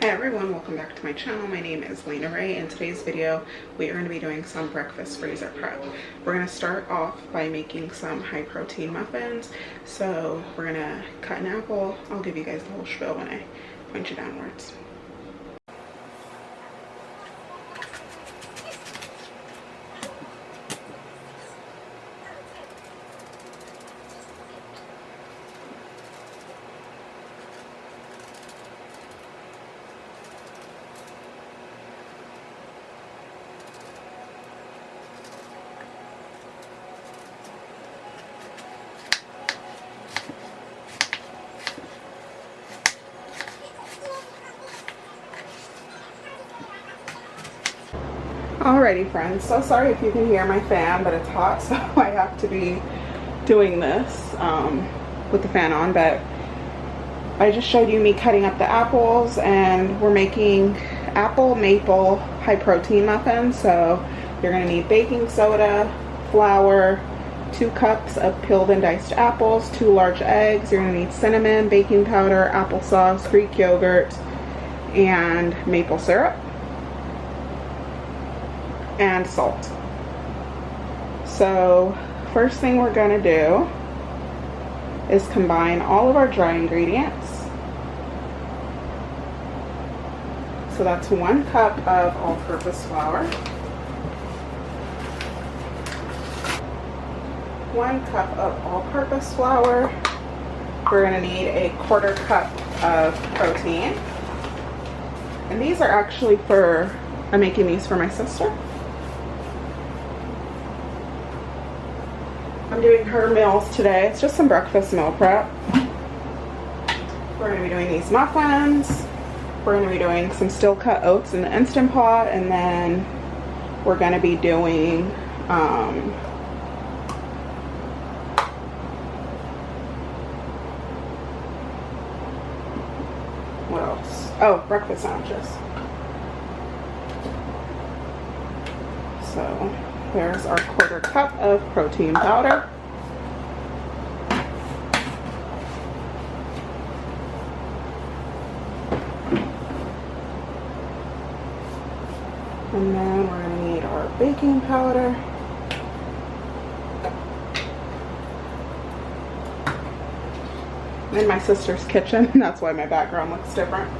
Hey everyone, welcome back to my channel. My name is Lena Ray. In today's video, we are going to be doing some breakfast freezer prep. We're going to start off by making some high protein muffins. So we're going to cut an apple. I'll give you guys the whole spiel when I point you downwards. Alrighty friends, so sorry if you can hear my fan, but it's hot, so I have to be doing this with the fan on. But I just showed you me cutting up the apples, and we're making apple maple high protein muffins. So you're going to need baking soda, flour, 2 cups of peeled and diced apples, 2 large eggs. You're going to need cinnamon, baking powder, applesauce, Greek yogurt, and maple syrup, and salt. So first thing we're going to do is combine all of our dry ingredients. So that's 1 cup of all-purpose flour, 1 cup of all-purpose flour. We're going to need a 1/4 cup of protein, and these are actually for, I'm making these for my sister. I'm doing her meals today. It's just some breakfast meal prep. We're going to be doing these muffins. We're going to be doing some steel cut oats in the Instant Pot, and then we're going to be doing what else? Oh, breakfast sandwiches. So there's our 1/4 cup of protein powder. And then we're going to need our baking powder. I'm in my sister's kitchen, that's why my background looks different.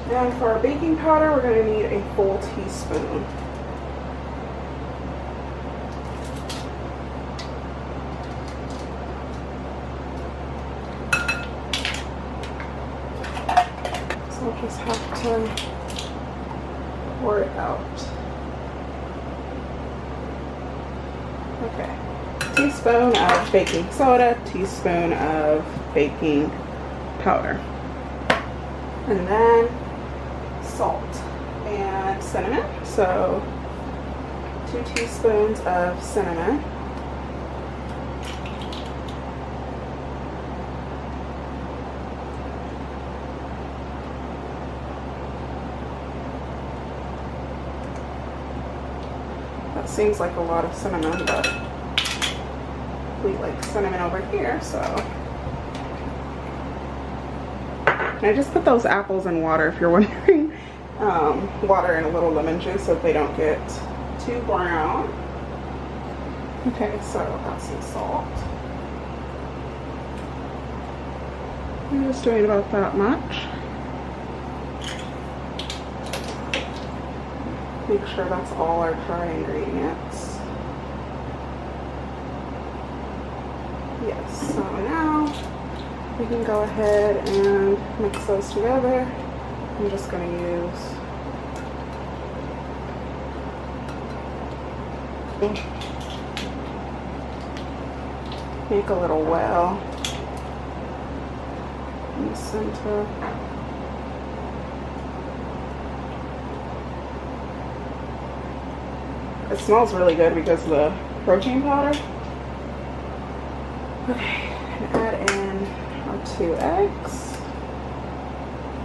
And for our baking powder, we're going to need a full teaspoon. So I'll just have to pour it out. Okay. Teaspoon of baking soda, teaspoon of baking powder. And then salt and cinnamon. So 2 teaspoons of cinnamon. That seems like a lot of cinnamon, but we like cinnamon over here, so. And I just put those apples in water, if you're wondering. Water and a little lemon juice so they don't get too brown. Okay, so that's some salt. I'm just doing about that much. Make sure that's all our dry ingredients. Yes, so now we can go ahead and mix those together. I'm just going to use make a little well in the center. It smells really good because of the protein powder. Okay, add in our 2 eggs.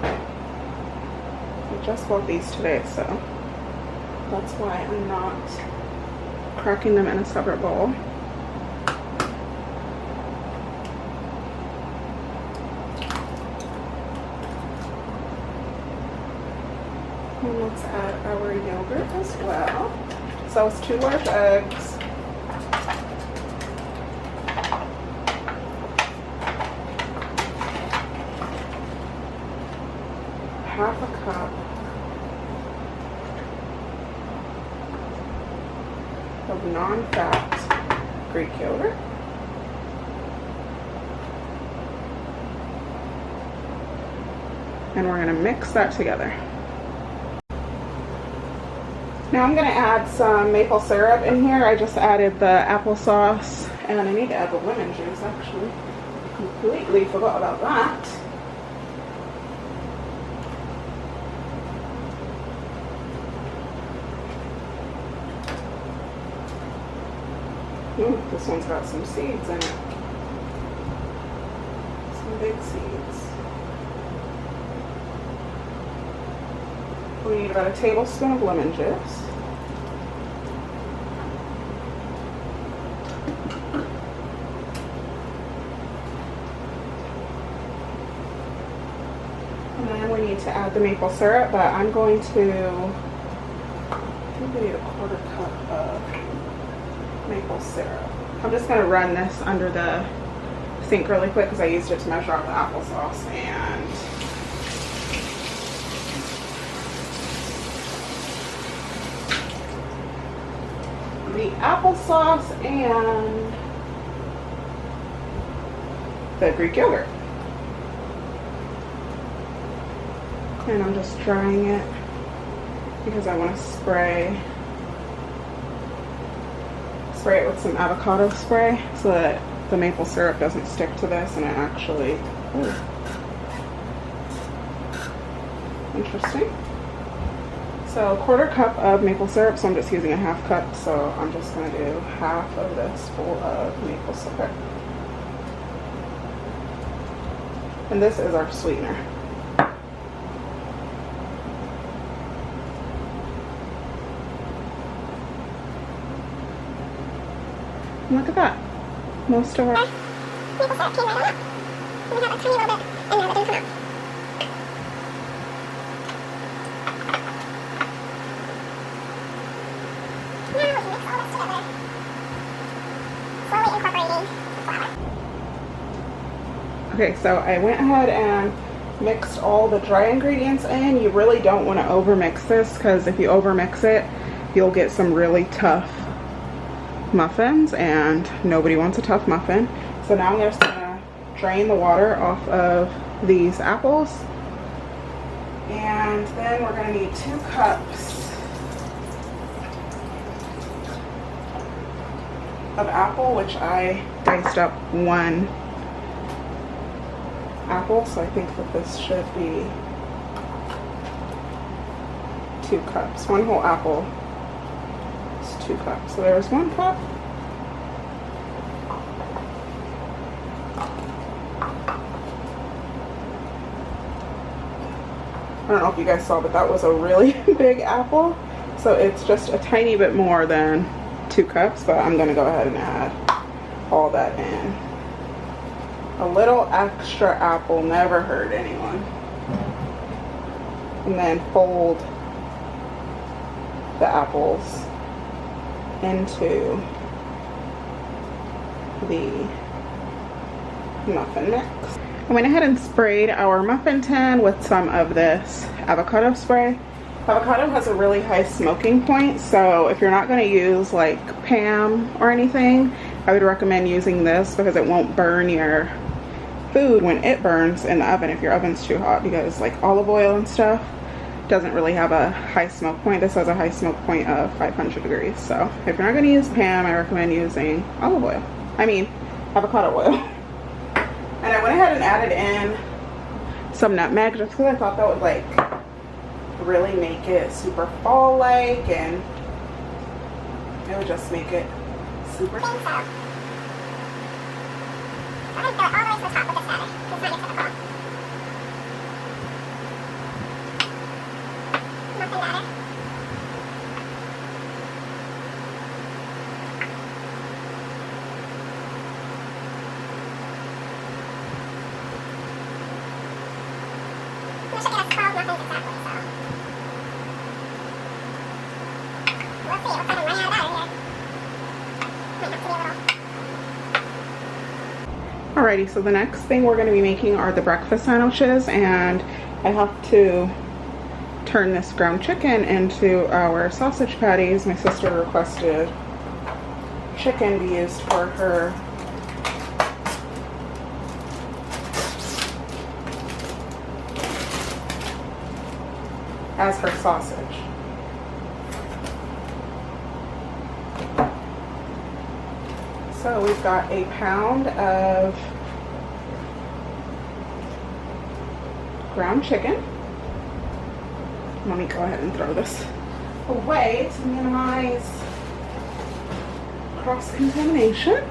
I just bought these today, so that's why I'm not cracking them in a separate bowl. And let's add our yogurt as well. So it's 2 large eggs. Half a cup of non-fat Greek yogurt. And we're going to mix that together. Now I'm going to add some maple syrup in here. I just added the applesauce, and I need to add the lemon juice actually. Completely forgot about that. Ooh, this one's got some seeds in it. Some big seeds. We need about a tablespoon of lemon juice. And then we need to add the maple syrup, but I'm going to, I think we need a 1/4 cup of maple syrup. I'm just going to run this under the sink really quick because I used it to measure out the applesauce, and the applesauce and the Greek yogurt. And I'm just drying it because I want to spray it with some avocado spray so that the maple syrup doesn't stick to this and it actually, ooh, interesting. So 1/4 cup of maple syrup, so I'm just using a 1/2 cup, so I'm just going to do half of this full of maple syrup. And this is our sweetener. And look at that. Most of our maple syrup came right out. And we have a tiny little bit in there that didn't come out. Okay, so I went ahead and mixed all the dry ingredients in. You really don't want to overmix this because if you overmix it, you'll get some really tough muffins, and nobody wants a tough muffin. So now I'm just gonna drain the water off of these apples, and then we're gonna need 2 cups of apple, which I diced up 1 apple, so I think that this should be 2 cups. 1 whole apple is 2 cups. So there's 1 cup. I don't know if you guys saw, but that was a really big apple. So it's just a tiny bit more than 2 cups, but I'm gonna go ahead and add all that in. A little extra apple never hurt anyone. And then fold the apples into the muffin mix. I went ahead and sprayed our muffin tin with some of this avocado spray. Avocado has a really high smoking point, so if you're not going to use like Pam or anything, I would recommend using this because it won't burn your food when it burns in the oven if your oven's too hot, because like olive oil and stuff doesn't really have a high smoke point. This has a high smoke point of 500 degrees. So if you're not going to use Pam, I recommend using olive oil. I mean avocado oil. And I went ahead and added in some nutmeg just because I thought that would like really make it super fall-like, and it would just make it super fall. I'm going to go all the way to the top with this batter, because that makes it a ball. Muffin batter. I should get us 12 muffins exactly, so. Alrighty, so the next thing we're going to be making are the breakfast sandwiches, and I have to turn this ground chicken into our sausage patties. My sister requested chicken be used for her as her sausage. So we've got a pound of ground chicken. Let me go ahead and throw this away to minimize cross-contamination.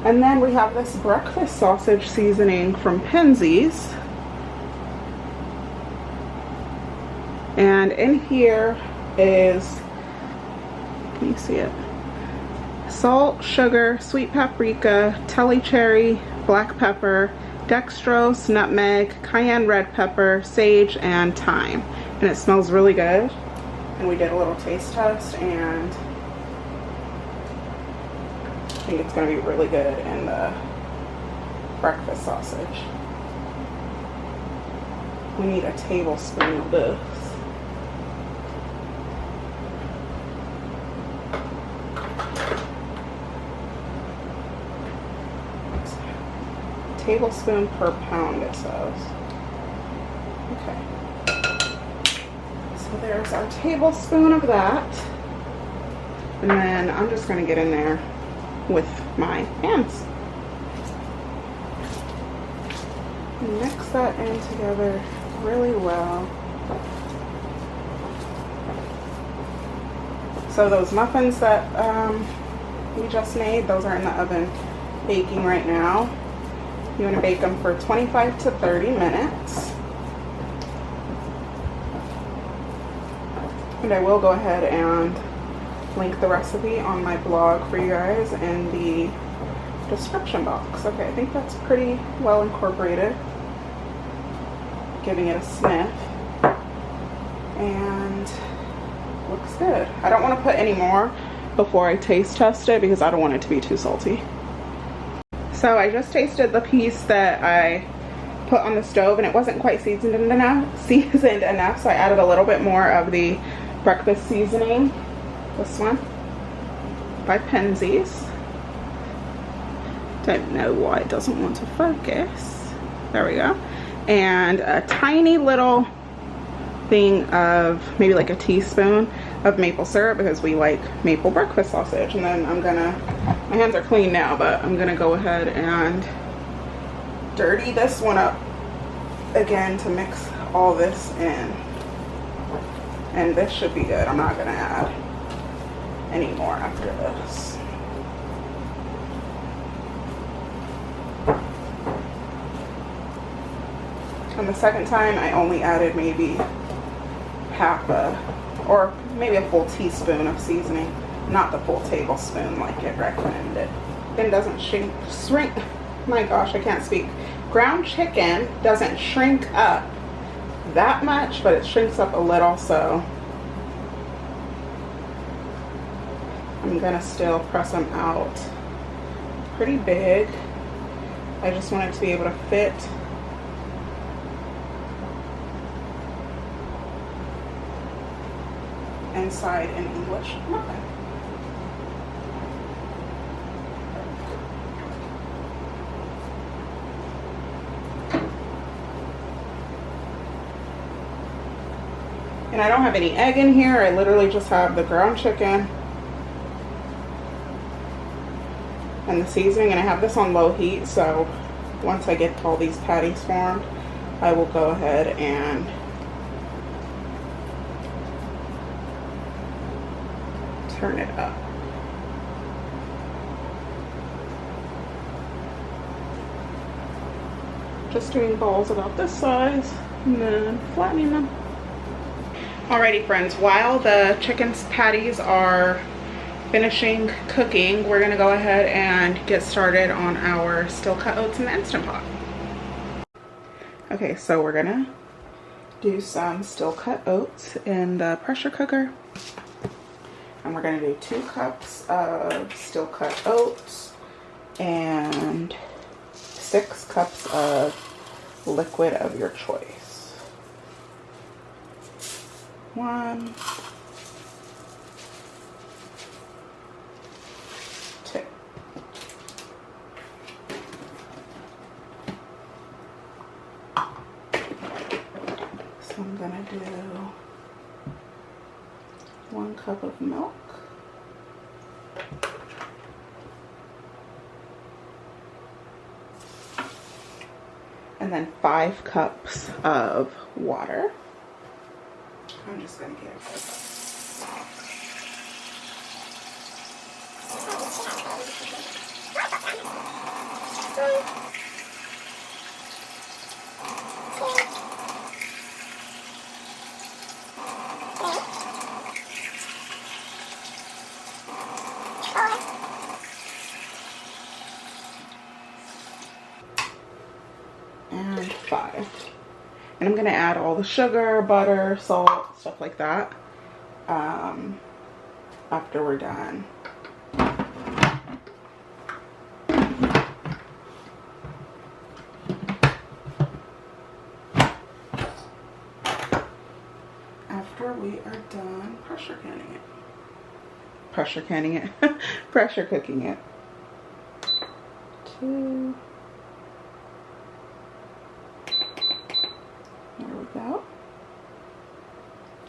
And then we have this breakfast sausage seasoning from Penzeys. And in here is, can you see it? Salt, sugar, sweet paprika, telly cherry, black pepper, dextrose, nutmeg, cayenne red pepper, sage, and thyme. And it smells really good. And we did a little taste test, and I think it's going to be really good in the breakfast sausage. We need a tablespoon of this. Tablespoon per pound, it says. Okay. So there's our tablespoon of that. And then I'm just going to get in there with my hands. Mix that in together really well. So those muffins that we just made, those are in the oven baking right now. You want to bake them for 25 to 30 minutes. And I will go ahead and link the recipe on my blog for you guys in the description box. Okay, I think that's pretty well incorporated. Giving it a sniff. And looks good. I don't want to put any more before I taste test it because I don't want it to be too salty. So I just tasted the piece that I put on the stove and it wasn't quite seasoned enough, so I added a little bit more of the breakfast seasoning. This one by Penzeys. Don't know why it doesn't want to focus. There we go. And a tiny little thing of maybe like a teaspoon of maple syrup because we like maple breakfast sausage. And then I'm gonna, my hands are clean now, but I'm gonna go ahead and dirty this one up again to mix all this in. And this should be good. I'm not gonna add any more after this. And the second time I only added maybe half a, or maybe a full teaspoon of seasoning, not the full tablespoon like it recommended. Then doesn't shrink, my gosh, I can't speak. Ground chicken doesn't shrink up that much, but it shrinks up a little, so I'm gonna still press them out pretty big. I just want it to be able to fit inside an English muffin. And I don't have any egg in here. I literally just have the ground chicken and the seasoning, and I have this on low heat, so once I get all these patties formed, I will go ahead and turn it up. Just doing balls about this size and then flattening them. Alrighty friends, while the chicken patties are finishing cooking, we're gonna go ahead and get started on our steel cut oats in the Instant Pot. Okay, so we're gonna do some steel cut oats in the pressure cooker. And we're going to do 2 cups of still cut oats and 6 cups of liquid of your choice. 1, 2. So I'm gonna do 1 cup of milk. And then 5 cups of water. I'm just gonna get it. And 5. And I'm going to add all the sugar, butter, salt, stuff like that after we're done. After we are done pressure canning it. Pressure canning it. Pressure cooking it. 2. There we go.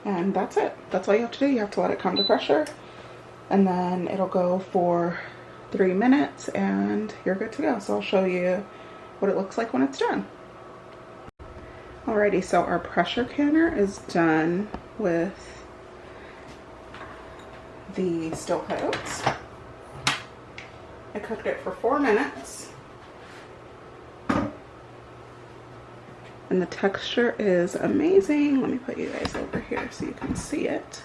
And that's it. That's all you have to do. You have to let it come to pressure. And then it'll go for 3 minutes and you're good to go. So I'll show you what it looks like when it's done. Alrighty, so our pressure canner is done with the still cut oats. I cooked it for 4 minutes. And the texture is amazing. Let me put you guys over here so you can see it.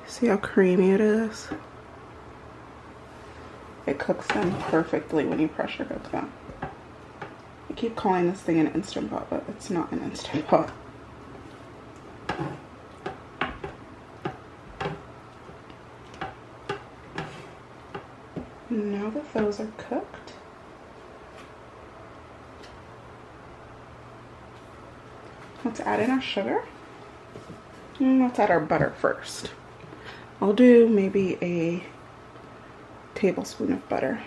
See how creamy it is? It cooks them perfectly when you pressure cook them. I keep calling this thing an Instant Pot, but it's not an Instant Pot. Now that those are cooked, let's add in our sugar. And let's add our butter first. I'll do maybe a tablespoon of butter.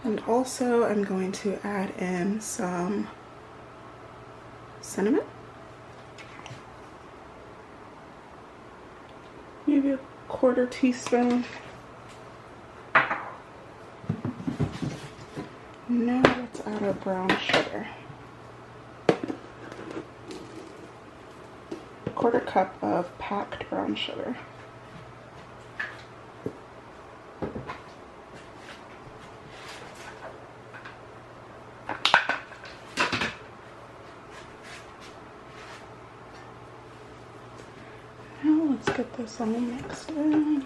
And also I'm going to add in some cinnamon. Maybe a 1/4 teaspoon. Now let's add our brown sugar. 1/4 cup of packed brown sugar. Now let's get this all mixed in.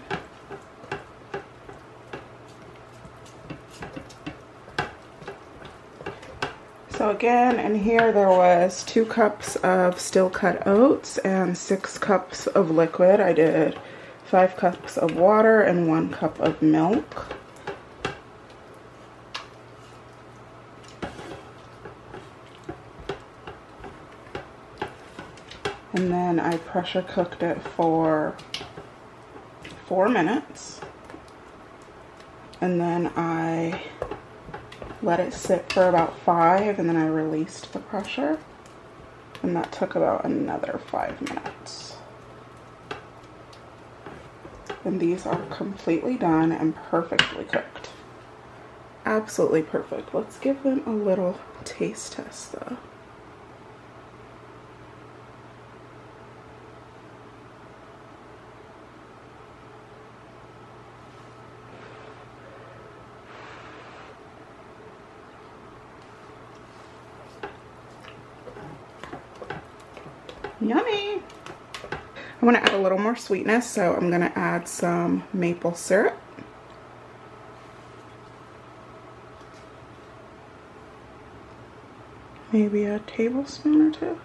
So again, in here there was 2 cups of still cut oats and 6 cups of liquid. I did 5 cups of water and 1 cup of milk. And then I pressure cooked it for 4 minutes. And then I let it sit for about 5, and then I released the pressure. And that took about another 5 minutes. And these are completely done and perfectly cooked. Absolutely perfect. Let's give them a little taste test though. Yummy! I want to add a little more sweetness, so I'm going to add some maple syrup. Maybe a tablespoon or two.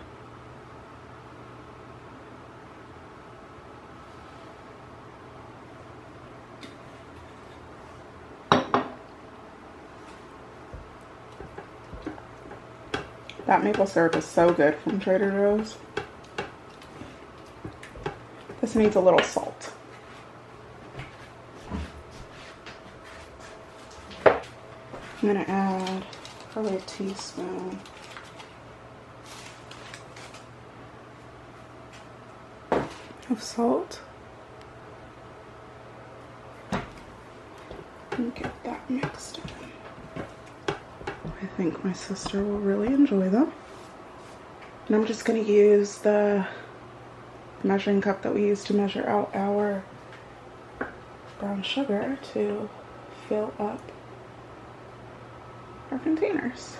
That maple syrup is so good from Trader Joe's. This needs a little salt. I'm gonna add probably a teaspoon of salt. And get that mixed in. I think my sister will really enjoy them. And I'm just going to use the measuring cup that we use to measure out our brown sugar to fill up our containers.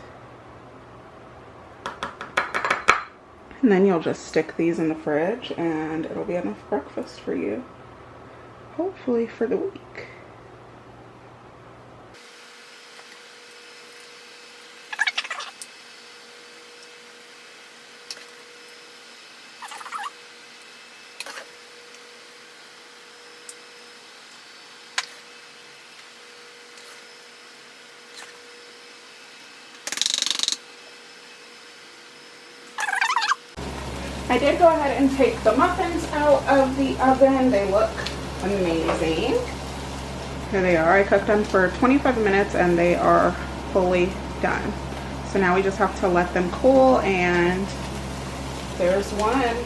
And then you'll just stick these in the fridge and it'll be enough breakfast for you, hopefully for the week. I did go ahead and take the muffins out of the oven. They look amazing. Here they are. I cooked them for 25 minutes and they are fully done. So now we just have to let them cool, and there's one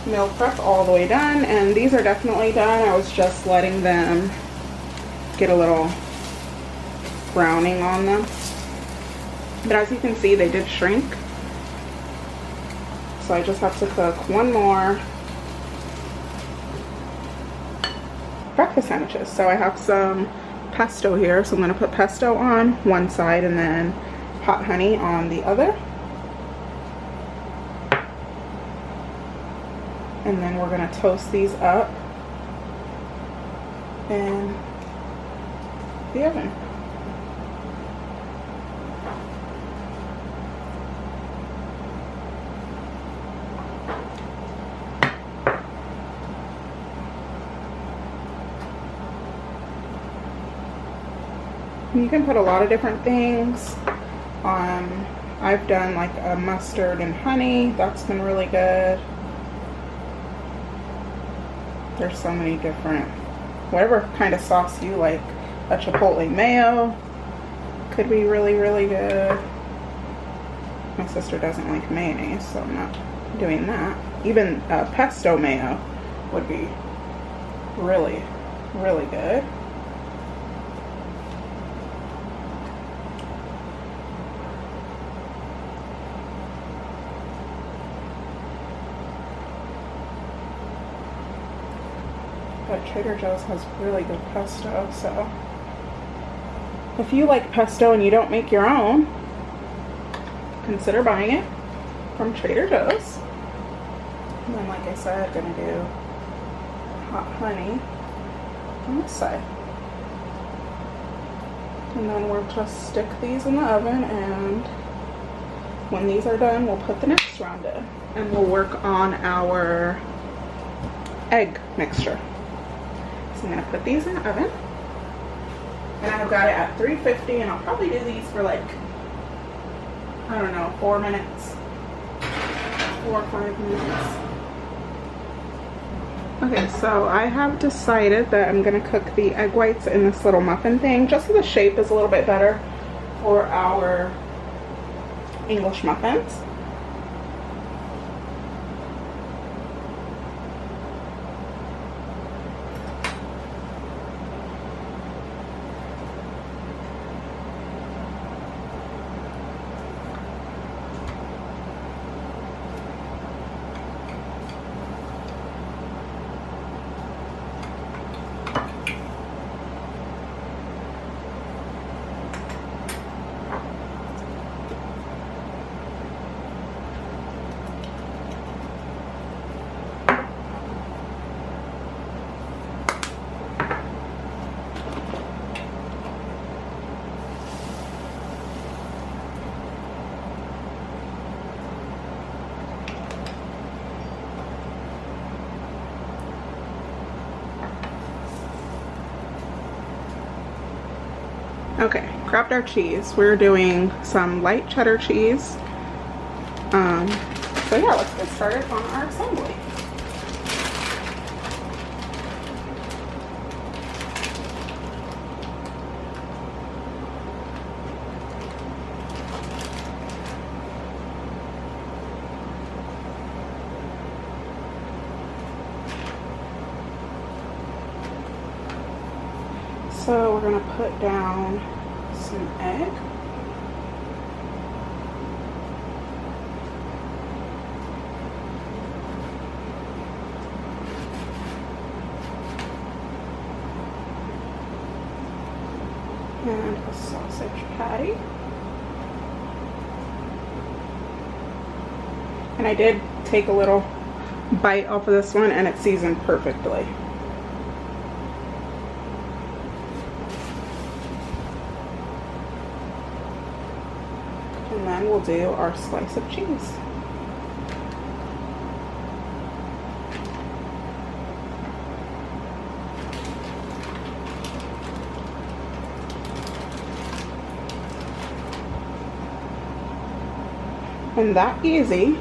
meal prep all the way done, and these are definitely done. I was just letting them get a little browning on them. But as you can see, they did shrink. So I just have to cook one more breakfast sandwiches. So I have some pesto here. So I'm going to put pesto on one side and then hot honey on the other. And then we're going to toast these up in the oven. You can put a lot of different things. I've done like a mustard and honey. That's been really good. There's so many different, whatever kind of sauce you like. A chipotle mayo could be really, really good. My sister doesn't like mayonnaise, so I'm not doing that. Even pesto mayo would be really, really good. But Trader Joe's has really good pesto, so if you like pesto and you don't make your own, consider buying it from Trader Joe's. And then, like I said, I'm gonna do hot honey on this side. And then we'll just stick these in the oven, and when these are done, we'll put the next round in. And we'll work on our egg mixture. So I'm going to put these in the oven, and I've got it at 350, and I'll probably do these for like, I don't know, 4 minutes, 4 or 5 minutes. Okay, so I have decided that I'm going to cook the egg whites in this little muffin thing, just so the shape is a little bit better for our English muffins. Okay, grabbed our cheese. We're doing some light cheddar cheese. So yeah, let's get started on our assembly. So we're gonna put down some egg. And a sausage patty. And I did take a little bite off of this one and it's seasoned perfectly. And then we'll do our slice of cheese. And that easy.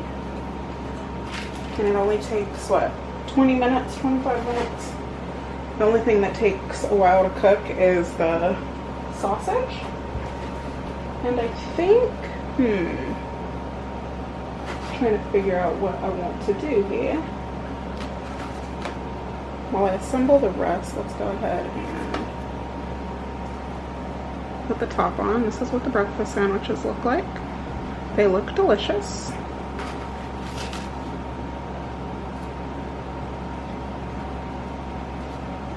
And it only takes, what, 20 minutes, 25 minutes? The only thing that takes a while to cook is the sausage. And I think, trying to figure out what I want to do here. While I assemble the rest, let's go ahead and put the top on. This is what the breakfast sandwiches look like. They look delicious.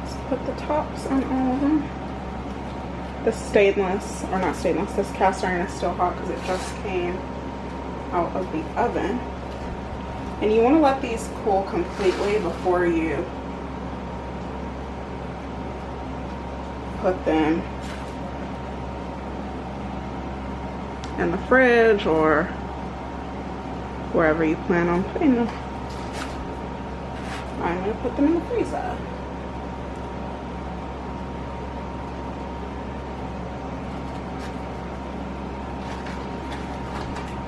Let's put the tops on all of them. This stainless, or not stainless, this cast iron is still hot because it just came out of the oven. And you want to let these cool completely before you put them in the fridge or wherever you plan on putting them. I'm going to put them in the freezer.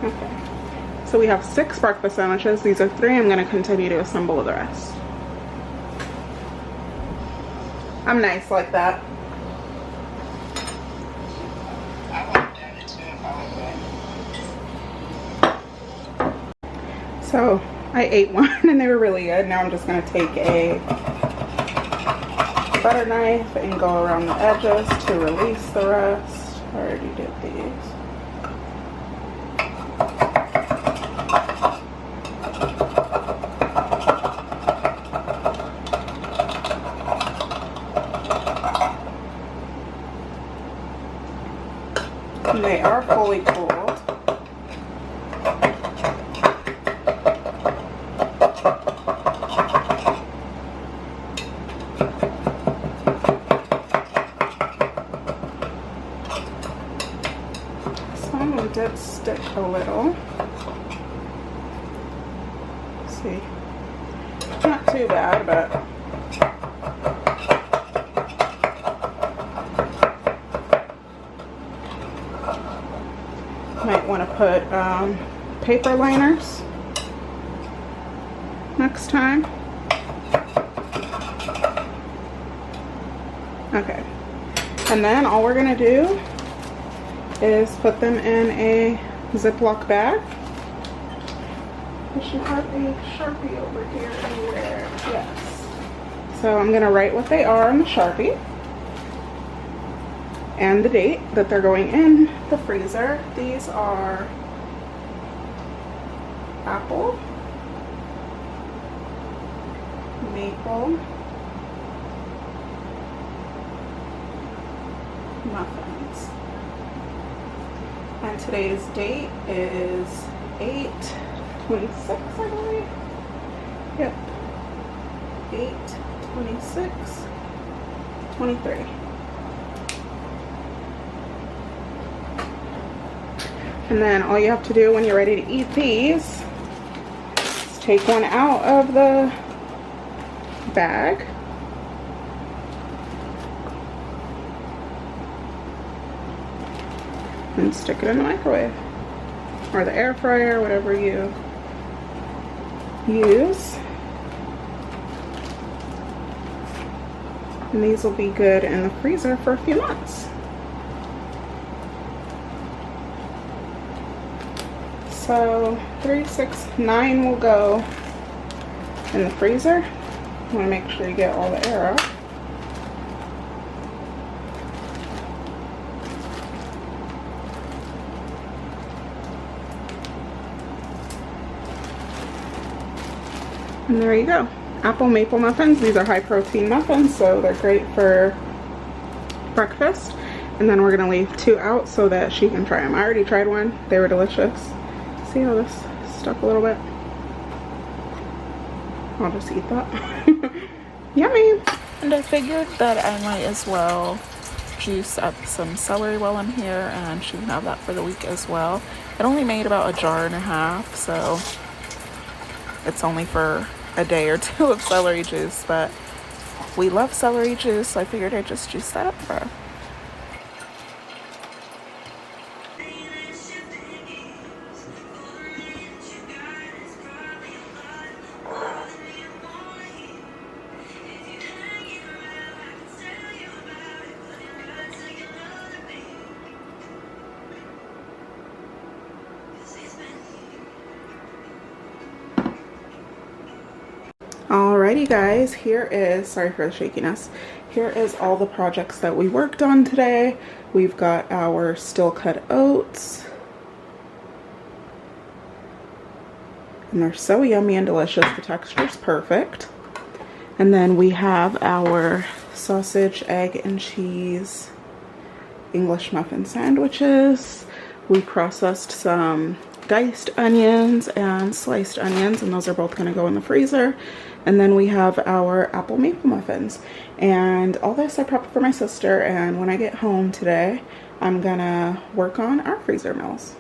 Okay, so we have 6 breakfast sandwiches. These are 3. I'm going to continue to assemble the rest. I'm nice like that. So I ate one and they were really good. Now I'm just going to take a butter knife and go around the edges to release the rest. I already did these. And they are fully cooled. Some did stick a little. Let's see. Not too bad, but might want to put paper liners next time. Okay, and then all we're gonna do is put them in a Ziploc bag. I should have a Sharpie over here anywhere. Yes. So I'm gonna write what they are on the Sharpie and the date that they're going in the freezer. These are apple, maple, muffins. And today's date is 8/26, I believe. Yep. 8/26/23. And then all you have to do when you're ready to eat these is take one out of the bag and stick it in the microwave or the air fryer, whatever you use. And these will be good in the freezer for a few months. So 3, 6, 9 will go in the freezer. You want to make sure you get all the air out. And there you go. Apple maple muffins. These are high protein muffins, so they're great for breakfast. And then we're gonna leave 2 out so that she can try them. I already tried one. They were delicious. See how this stuck a little bit? I'll just eat that. Yummy. And I figured that I might as well juice up some celery while I'm here, and she can have that for the week as well. It only made about 1.5 jars, so it's only for a day or 2 of celery juice, but we love celery juice, so I figured I'd just juice that up for her. Alrighty guys, here is, sorry for the shakiness, here is all the projects that we worked on today. We've got our still cut oats, and they're so yummy and delicious. The texture's perfect. And then we have our sausage, egg, and cheese English muffin sandwiches. We processed some diced onions and sliced onions, and those are both going to go in the freezer. And then we have our apple maple muffins, and all this I prepped for my sister, and when I get home today I'm gonna work on our freezer meals.